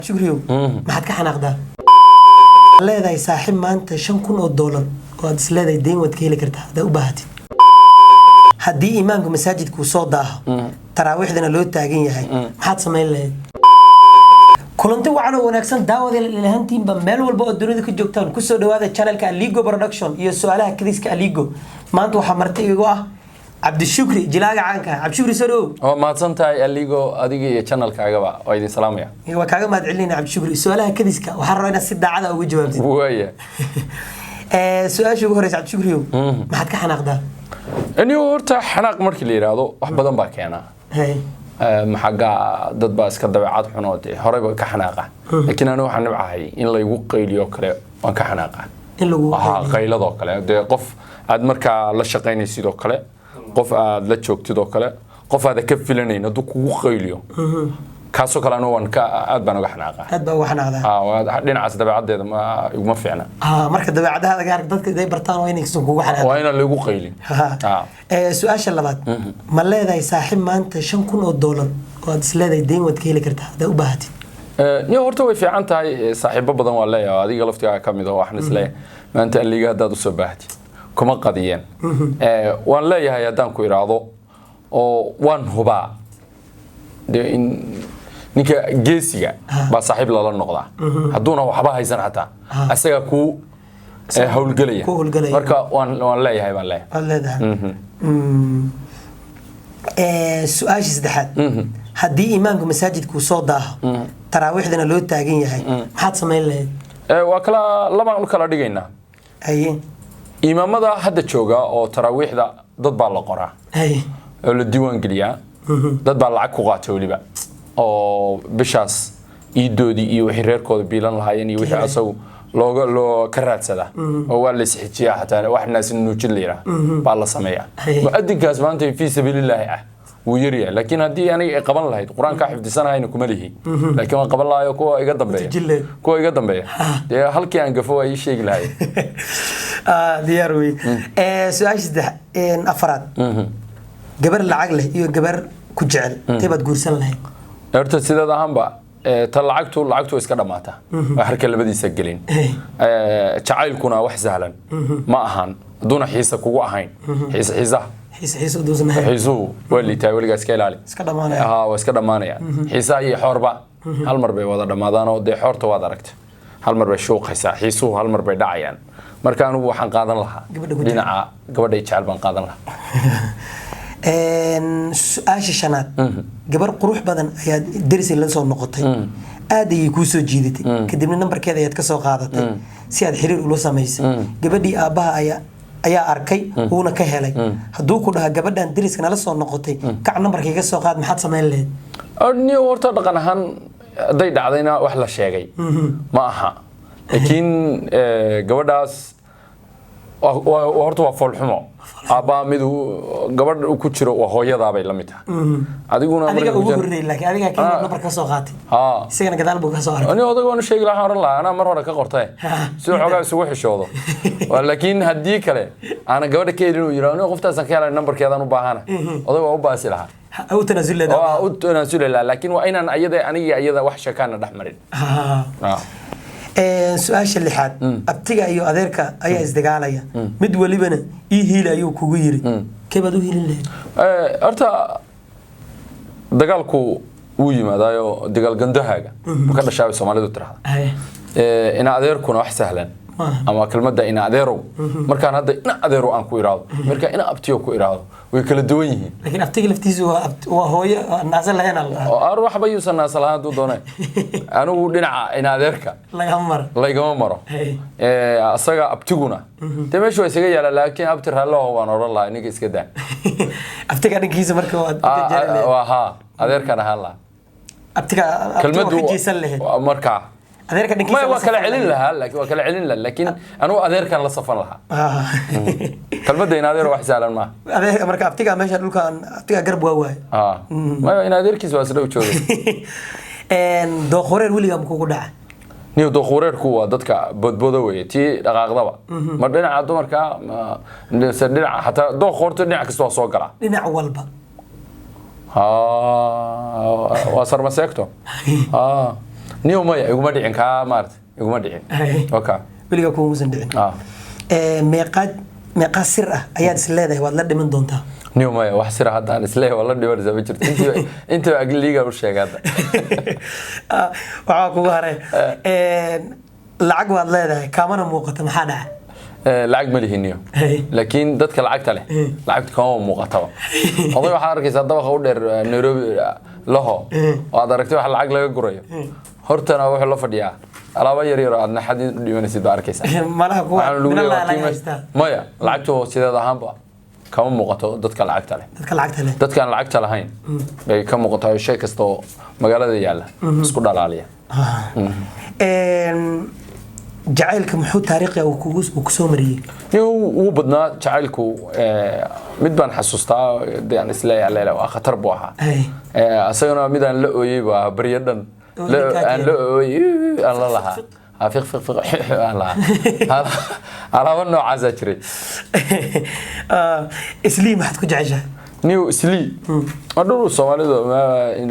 شكريو ما حد كحنا قدا لا ذا يساحب ما أنت شن كون $1 وهذا لا ذا يدين وتكيل كرتها ده أبهاتي هدي إيمانكم مساجد كوصاد ده تراويح ذنا لو تاجين يهاي ما حد سمين له كلنتي وعلى ونكسن داود الهان تيم بمل والبقى الدنيا ذيك جوكتان كسر دواد الشانل كالليجو برودكشن يسؤالها كذيس كالليجو ما أنتوا حمرتي يقوى عبد الشكري جلاجة عنك عبد الشكري سرو ما تصنتي الليجو أديك channel كعجبا ويدي سلام يا هو كعجب ما تعلينا عبد الشكري سؤالها كذيس كا وحررنا السد عدا وجواب زين ويا سؤال شو هو عبد الشكري ما حد كحنا قدا إني ورت حناق مركي لي هذا وحبضن باكينا هاي محقا ضد باس كدبعات حنوتي هرب كحناقة لكن أنا وحنا بعاي إن لا يوقي لي وكله وان كحناقة قيل ذا كله ده قف عاد مركا لا شقيني سيدو كله قف عاد لا شوكتي ذا كله قف هذا كيف لنا ندوك وقيليو كاسو كلا نوان كعاد بنو كحناقة عاد بنو كحناقة لين عس دبعات ده ما فينا مركا دبعات هذا قارك ضد كده برتان وين يكسون كوجو حناقة وين اللي يوقيلي سؤال شلبات ما لا ذا يساحب ما أنت شن كون $1 وهذا لا ذا يدين وتكيل كرتها ده أبهاتي نيو هرتو في عنتها صاحب بدن ولا يا هذه قلفتها كم إذا واحد نسله ما أنت اللي قاعد هذا سبهتي كم قضيين وان لا يا دان كويرادو أو وان هبا ده إن نيك جيسيا بس صاحب لا النقطة هدونا وحبها يزن حتى أسيا كو هول قلية مركا وان لا يا وان لا ولا ده سؤال جديد هدي إيمانكم مساجد كوصاد ده تراويح ذنا لو تاجين يهاي ما حد سمين له وكلا لما نقول دقيقنا أيه إمام هذا حد شوجا أو تراويح ذا ضد بالقرة أيه الديوان قليا ضد بالعقوقات ولي بقى أو بشاس يدو دي وحرير كود بيلان الهايني وحاسو لو كرات سدا هو اللي سحتيا حتى واحد ناس إنه جليرة بالله سميع وأدي كاسبان في سبيل الله ويريا لكن هدي يعني قبل الله القرآن كحفظ سنة هاي نكمله لكن قبل الله يكو يقدم بيه كو يقدم بيه ده هل كان قفوا أي شيء لهاي دياروي سؤال جديد إن أفراد جبر العقل يجبر كجعل تبى تقول سنة لهاي أرتد سيدا ده هم بقى لعقته إسكده ماته وحركة اللي بدي يسجلين تعال كنا وحزهلا ما أهان دون حيسة كوا أهين حيسة حيس دوزنا حيسو واللي تاولي جالس كيلالي اسكده مانيا واسكده مانيا حيسا أي حربة هالمر بيوضع رمضان ودي حرته وادركت هالمر بيشوق حيسو هالمر بيدعيان مركانو وحن قادن لها دينا قبل يتشعل بن قادن لها آش شنات قبل قروح بدن هي درس اللي صار نقطتين آدي يكوسو جيدتي كدمنا نمبر كذا يتكسو قاعدتي سياد حرير ولوسا ميس قبل دي أباها ayaa arkay uuna ka helay haduu ku dhaha gabadhan diriskana la soo noqotay kac numberkii ka soo qaad maxad sameyn lahayd arni horta dhaqan ahaan day dhacdayna wax la sheegay ma aha laakiin gabadhaas horta waa foolxumo aba mid gabadh ku jiro waa hooyada bay la mid tahay adiguna adiga ugu horreeyay laakiin adiga kii number ka soo qaatay isagana gadaal buu ka soo arkay ani odaga waan sheegi lahaa oran lahaa ana mar hore ka qortay si xogaa isugu xishoodo laakiin haddii kale ana gabadha ka yeelin uu yiraahdo qoftaasan ka helay numberkeedan u baahana odaga waa u baasi lahaa أو تنازل لنا أو تنازل لنا لكن وأين أنا وح شكانا دحمرين سؤال اللي حد أبتجا أيو أذيرك أي إزدقالية مدولي بنا إيه لا أيو كويري كيف بدو هيل اللي أرتا دقالكو ويما دايو دقال جنده حاجة مكان الشعب الصومالي دوترها إن أذيركو نوح سهلا أما كلمة ده إن أذيرو مركان هذا إن أذيرو أن كويراد مركان إن أبتيو كويراد ويكل دويه لكن أبتيج لفتيزو وهو نازل هنا أروح بيوس الناس لها دو دونه أنا ودنا إن أذيرك لا يجمر أصلا أبتيجونا تمشي ويسجى يلا لكن أبتر هلا هو أنا والله إنك إسكده أبتيج أنا كيس مركو وها أذيرك أنا هلا أبتيج كلمة دو مركا ما وكل علين لها لكن أنا أذير كان لصفن لها كلمة دين أذير وحسالا ما أذير مركب أبتيجا ماشي أقول كان أبتيجا قرب وواي ما إن أذير كيس واسلو تشوف إن دخورير ويليام كوكودا نيو دخورير كوا ضدك بدوي تي دقاقضبا مردنا عدو مركا نسدنا حتى دخورت نيع كسوا صقرا نيع والبا وصار مسكته niyo maya iguma dhicin ka maartay iguma dhicin okay weliga kuuma san dhicin meeqa sir ah ayaad is leedahay waad la dhiman doontaa niyo maya wax sir hadda aan isleeyahay wala dhibarisa ma jirto inta agliga u sheegada waxa kugu haray lacag waad leedahay kaamana muuqato maxaa dhacay lacag ma lihiniyo laakiin dadka lacagta leh lacagta kama muuqato oday waxa arkaysaa dabaqa u dheer Nairobi laho oo aad aragtay wax lacag laga gurayo hortana wuxuu la fadhiyaa alaaba yar yar aadna xadin dhimanaysid baa arkaysaa malaha kuwa maya lacagtu sideed ahaanba kama muuqato dadka lacagta leh dadka lacagta lahayn bay ka muuqataa shay kasta oo magaalada yaala isku dhalaaliya jacaylka muxuu taariikhi uu ku soo mariyay uu badnaa jacaylku mid baan xasuustaa aan isleeyahay leela waa khatar buu ahaa asagana mid aan la ooyay baa bariyadan aan la ooyay aan la lahaa afiq fiq fiq Allah ala wana cazajiray isli maxad ku jeceshahay niyo isli adoo Soomaalidu in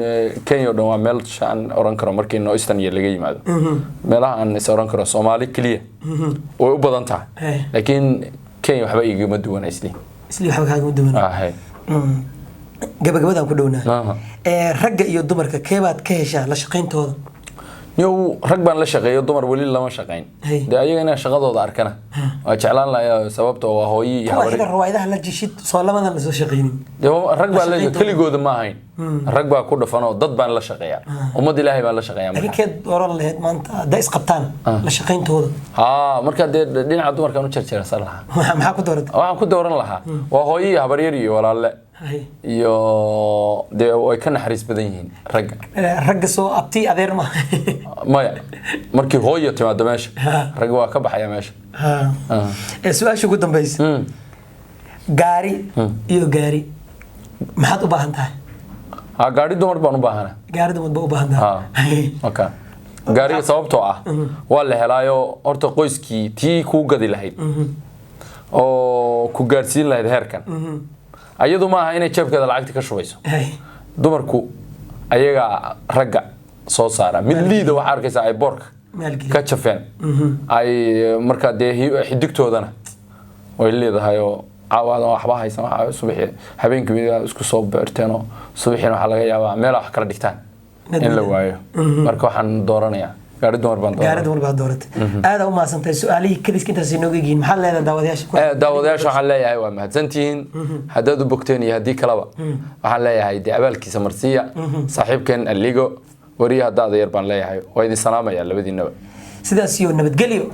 Kenya dhan waa meel shan oran karo markii noo istan laga yimaado meelaha aan is oran karo Soomaali kaliya oo u badan tahay laakiin Kenya waxba igama duwan isli waxba kaaga duwan gabagabadaan ku dhawnaa ragga iyo dumarka keebaad ka heshaa la shaqeyntooda niyo rag baan la shaqeeyo dumar wali lama shaqeyn ayagana shaqadooda arkana waa jeclaan lahaa sababtoo waa hooyi iyo haween rawaydaha la jishid soo lamadan la soo shaqeynin rag baa la kaligooda ma ahayn rag baa ku dhafan oo dad baan la shaqeeyaa ummad Ilaahay baan la shaqeeyaa marka keed oran lahayd maanta da isqabtaan la shaqeyntooda marka dhinaca dumarka u jarjara salaha maxaa ku dooratay waxaan ku dooran lahaa waa hooyi habar yar iyo walaalle iyo way ka naxariis badan yihiin ragga soo abti adeer ma maya markii hooyo timaado meesha rag waa ka baxaya meesha su'aasha ugu dambaysa gaari iyo gaari maxaad u baahan tahay gaari dumar baan u baahana gaari dumar baan u baahan tahay okay gaariga sababtoo ah waa la helaayo horta qoyskii tii ku gadi lahayd oo ku gaarsiin lahayd heerkan ayadu ma aha inay jeebkeeda lacagta ka shubayso dumarku ayaga ragga soo saara mid liida waxa arkaysaa ay boorka ka jafeen ay marka xidigtoodana way leedahay oo caawada waxba haysan waxa subaxii habeenkii isku soo beerteen oo subaxina waxa laga yaabaa meel wax kala dhigtaan in la waayo marka waxaan dooranayaa gaari dumar baan dooratay aad u maasantay su'aalihii kaliska intaas inoo geeyeen maxaa leedahay daawadayaasha waxaan leeyahay waa mahadsantihiin haddaad u bogteen iyo haddii kalaba waxaan leeyahay abaalkiisa marsiya saaxiibkeen Aligo wariyaha daada yar baan leeyahay waa idin salaamaya labadiinaba sidaas iyo nabadgelyo